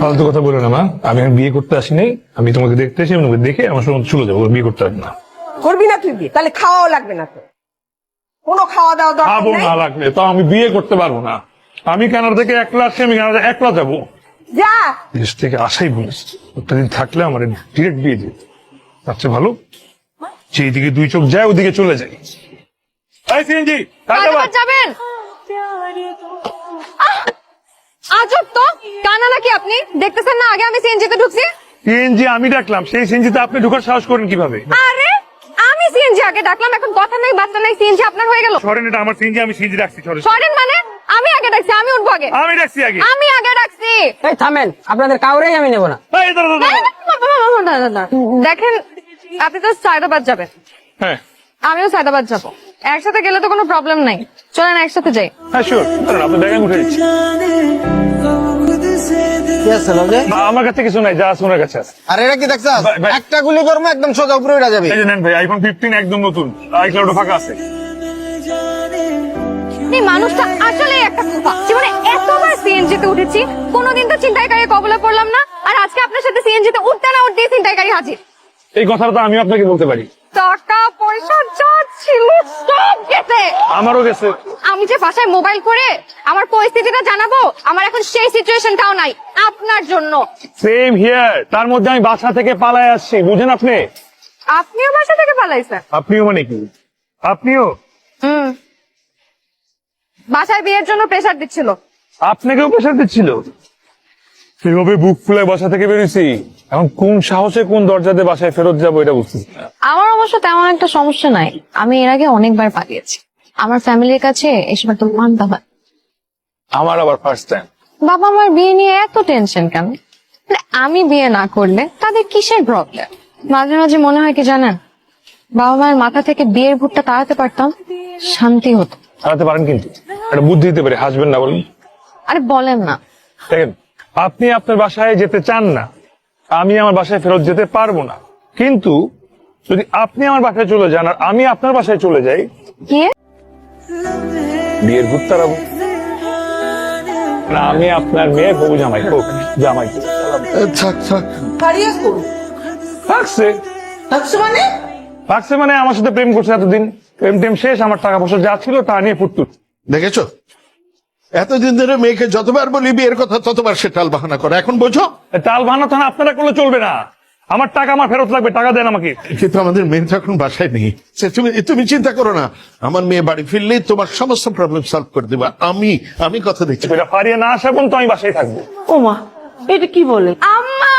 ফালতু কথা বলো না মা, আমি এখন বিয়ে করতে আসি নাই। আমি তোমাকে দেখতে এসে তোমাকে দেখে আমার সঙ্গে চলে যাবো, বিয়ে করতে আসি না। করবি না তুই বিয়ে? তাহলে খাওয়াও লাগবে না তো, কোনো খাওয়া দাওয়া দরকার খাবো নেই। না লাগলে তো আমি বিয়ে করতে পারবো না। আমি কানাডা থেকে একলা আসছি, আমি কানাডা একলা যাবো। যা। দেশ থেকে আসাই বলিস, একটা দিন থাকলে আমার ডিরেক্ট বিয়ে দিত। তার চেয়ে ভালো যেদিকে দুই চোখ যায় ওদিকে চলে যাই। এই সিএনজি যাবেন? আজব তো, কানা নাকি আপনি? দেখতেছেন না আগে আমি সিএনজিতে ঢুকছি? সিএনজি আমি ডাকলাম, সেই সিএনজিতে আপনি ঢোকার সাহস করেন কিভাবে? আরে আমি সিএনজি আগে ডাকলাম, এখন কথা নাই বার্তা নাই, সিএনজি আপনার হয়ে গেল। সরেন, এটা আমার সিএনজি, আমি সিএনজি ডাকছি। সরেন। সরেন মানে? আমি আগে ডাকছি, আমি উঠবো আগে। আমি ডাকছি আগে। আমি আগে ডাকছি। এই থামেন, আপনাদের কাউরেই আমি নেব না। এই দাঁড়া, দাঁড়া, দাঁড়া। দেখেন, আপনি তো সায়দাবাদ যাবেন, হ্যাঁ আমিও সায়দাবাদ যাবো। একসাথে গেলে তো কোনো প্রবলেম নাই, চলেন একসাথে যাই। হ্যাঁ শিওর, আপনি ব্যাগ উঠে দিচ্ছি। কি আছে লগে? আমার কাছে কিছু নাই, যা আছে ওনার কাছে আছে। আর এটা কি দেখছ? ভাই। একটা গুলি করবো একদম সোজা উপরে উড়া যাবে। এই যে নেন ভাই, আইফোন 15 একদম নতুন, আইক্লাউড ফাঁকা আছে। এই মানুষটা আসলে একটা কুফা। জীবনে এতবার সিএনজিতে উঠেছি, কোনোদিন তো ছিনতাইকারী কবলে পড়লাম না, আর আজকে আপনার সাথে সিএনজিতে উঠতে না উঠতেই ছিনতাইকারী হাজির। এই কথাটা তো আমিও আপনাকে বলতে পারি। টাকা পয়সা যা ছিল সব গেছে। আমারও গেছে। আমি যে বাসায় মোবাইল করে আমার পরিস্থিতিটা জানাবো, আমার এখন সেই সিচুয়েশনটাও নাই আপনার জন্য। সেম হিয়ার, তার মধ্যে আমি বাসা থেকে পালায় আসছি, বুঝেন আপনি? আপনিও বাসা থেকে পালাইছেন? আপনিও মানে কি? আপনিও? বাসায় বিয়ের জন্য প্রেসার দিচ্ছিল। আপনাকেও প্রেশার দিচ্ছিল? সেভাবে বুক ফুলে বাসা থেকে বেরোছি, এখন কোন সাহসে কোন দরজাতে বাসায় ফেরত যাবো এটা বুঝতেছি না। আমার অবশ্য তেমন একটা সমস্যা নাই, আমি এর আগে অনেকবার পালিয়েছি। আমার ফ্যামিলির কাছে এসব একটা মানতে হয়। আমার আবার ফার্স্ট টাইম। বাবা আমার বিয়ে নিয়ে এত টেনশন কেন? মানে আমি বিয়ে না করলে তাদের কিসের প্রবলেম? মাঝে মাঝে মনে হয় কি জানেন, বাবা মায়ের মাথা থেকে বিয়ের ভূতটা তাড়াতে পারতাম, শান্তি হতো। হারাতে পারেন কিন্তু একটা বুদ্ধি দিতে পারে, হাসবেন না বলুন। আরে বলেন না। দেখেন, আপনি আপনার বাসায় যেতে চান না, আমি আমার বাসায় ফেরত যেতে পারবো না। কিন্তু যদি আপনি আমার বাসায় চলে যান আর আমি আপনার বাসায় চলে যাই, কি? বিয়ের ভূত তাড়াবো না। আমি আপনার মেয়ে হবু জামাই, হোক জামাই। থাক থাক। পারিয়া করু থাকছে থাকছো মানে? থাকছে মানে আমার সাথে প্রেম করছে এতদিন, প্রেম টেম শেষ, আমার টাকা পয়সা যা ছিল তা নিয়ে ফুটতুট। দেখেছো, এতদিন ধরে মেয়েকে যতবার বলি বিয়ের কথা ততবার সে টাল বাহানা করে। এখন বোঝো? টাল বাহানা তো আপনারা করলে চলবে না। আমার টাকা আমার ফেরত লাগবে, টাকা দেন আমাকে। কিন্তু আমাদের মেয়ে তো এখন বাসায় নেই। তুমি তুমি চিন্তা করো না, আমার মেয়ে বাড়ি ফিরলেই তোমার সমস্ত প্রবলেম সলভ করে দেবা। আমি কথা দিচ্ছি। এটা ফারিয়ে না আসা পর্যন্ত আমি বাসায় থাকবো। ও মা, এটা কি বলে? আম্মা,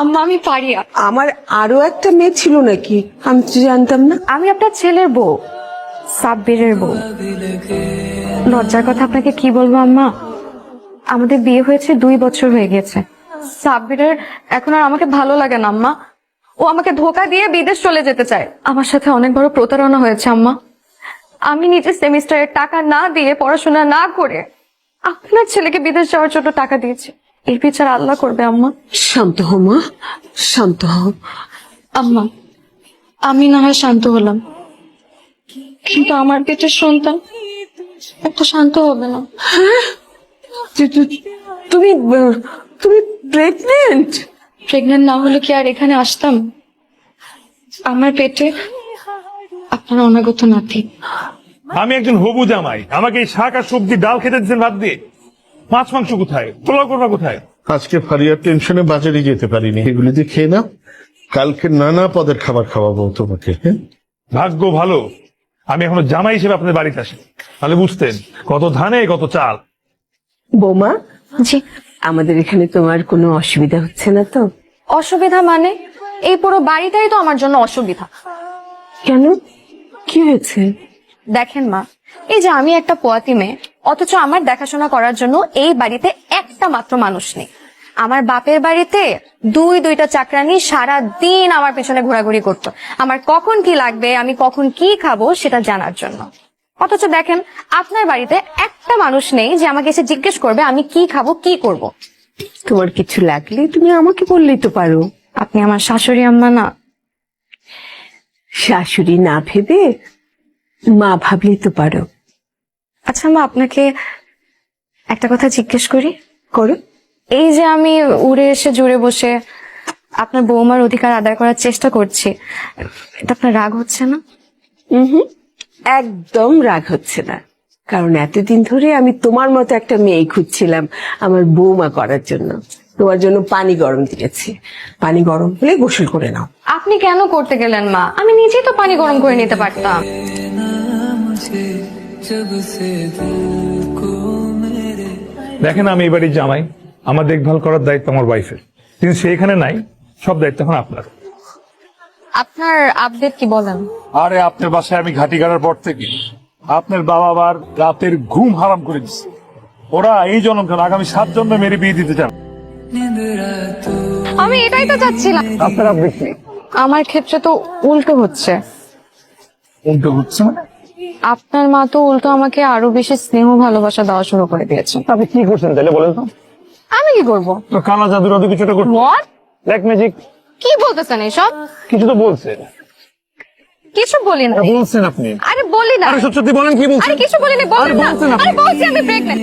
আম্মা আমি পারিয়া। আমার আরো একটা মেয়ে ছিল নাকি? আমি তো জানতাম না। আমি আপনার ছেলের বউ, সাব্বিরের বউ। লজ্জার কথা আপনাকে কি বলবো আম্মা, আমাদের বিয়ে হয়েছে 2 বছর হয়ে গেছে। সাব্বিরের এখন আর আমাকে ভালো লাগে না আম্মা, ও আমাকে ধোকা দিয়ে বিদেশ চলে যেতে চায়। আমার সাথে অনেক বড় প্রতারণা হয়েছে আম্মা। আমি নিজের সেমিস্টারের টাকা না দিয়ে, পড়াশোনা না করে আপনার ছেলেকে বিদেশ যাওয়ার জন্য টাকা দিয়েছি। এর বিচার আল্লাহ করবে আম্মা। শান্ত হও মা, শান্ত হও। আম্মা, আমি না হয় শান্ত হলাম, কিন্তু আমার পেটের সন্তান একটা শান্ত হবে না। তুমি তুমি প্রেগনেন্ট? প্রেগনেন্ট না হলে কি আর এখানে আসতাম? আমার পেটে আপনার অনাগত নাতি। আমি একজন হবু জামাই, আমাকে এই শাক আর সবজি ডাল খেতে দিচ্ছেন ভাত দিয়ে? মাছ মাংস কোথায়? পোলাও করবা কোথায়? আজকে ফারিয়ার টেনশনে বাজারে যেতে পারিনি। এগুলি দিয়ে খেয়ে নাও, কালকে নানা পদের খাবার খাওয়াবো তোমাকে। হ্যাঁ, ভাগ্য ভালো আমি এখনো জামাই হিসেবে আপনাদের বাড়িতে আসি, তাহলে বুঝতেন কত ধানে কত চাল। বৌমা, জি। আমাদের এখানে তোমার কোনো অসুবিধা হচ্ছে না তো? অসুবিধা মানে? এই পুরো বাড়িটাই তো আমার জন্য অসুবিধা। কেন, কি হয়েছে? দেখেন মা, এই যে আমি একটা পোয়াতি মেয়ে, অথচ আমার দেখাশোনা করার জন্য এই বাড়িতে একটা মাত্র মানুষ নেই। আমার বাপের বাড়িতে 2-2টা চাকরানি সারা দিন আমার পেছনে ঘোরাঘুরি করতো, আমার কখন কি লাগবে, আমি কখন কি খাবো সেটা জানার জন্য। অথচ দেখেন আপনার বাড়িতে একটা মানুষ নেই যে আমাকে এসে জিজ্ঞেস করবে আমি কি খাবো, কি করব। তোমার কিছু লাগলে তুমি আমাকে বললেই তো পারো। আপনি আমার শাশুড়ি আম্মা না? শাশুড়ি না ভেবে মা ভাবলেই তো পারো। আচ্ছা মা, আপনাকে একটা কথা জিজ্ঞেস করি। করুন। এই যে আমি উড়ে এসে জুড়ে বসে আপনার বৌমার অধিকার আদায় করার চেষ্টা করছি, এটা আপনার রাগ হচ্ছে না? একদম রাগ হচ্ছে না, কারণ এতদিন ধরে আমি তোমার মতো একটা মেয়ে খুঁজছিলাম আমার বৌমা করার জন্য। তোমার জন্য পানি গরম দিয়েছি, পানি গরম হলে গোসল করে নাও। আপনি কেন করতে গেলেন মা? আমি নিজেই তো পানি গরম করে নিতে পারতাম। দেখেন, আমি এই বাড়ির জামাই, আমার দেখভাল করার দায়িত্ব আমার ওয়াইফের, কিন্তু সে এখানে নাই, সব দায়িত্ব এখন আপনার। আপনার আপডেট কি বলেন? আরে আপনার বাসায় আমি ঘাটি গাড়ার পর থেকে আপনার বাবা আবার রাতের ঘুম হারাম করে দিচ্ছে। ওরা এই জন্ম কেন, আগামী 7 জন্মে মেরে বিয়ে দিতে চান। আমি এটাই তো চাচ্ছিলাম। আপনার আপডেট কি? আমার ক্ষেত্রে তো উল্টো হচ্ছে। উল্টো হচ্ছে মানে? আপনার মা তো উল্টো আমাকে আরো বেশি স্নেহ ভালোবাসা দেওয়া শুরু করে দিয়েছে। আপনি কি করছেন তাহলে বলেন তো? আমি কি করবো? তো কালা জাদুর অত কিছুটা করছে, What? ব্ল্যাক ম্যাজিক কি বলতেছেন এসব? কিছু তো বলছেন। কিছু বলি না। বলছেন আপনি? আরে বলি না। আরে সত্যি বলেন, কি বলছেন? আরে কিছু বলি না, বলেন না। বলছেন আপনি। আরে বলছি আমি প্রেগন্যান্ট।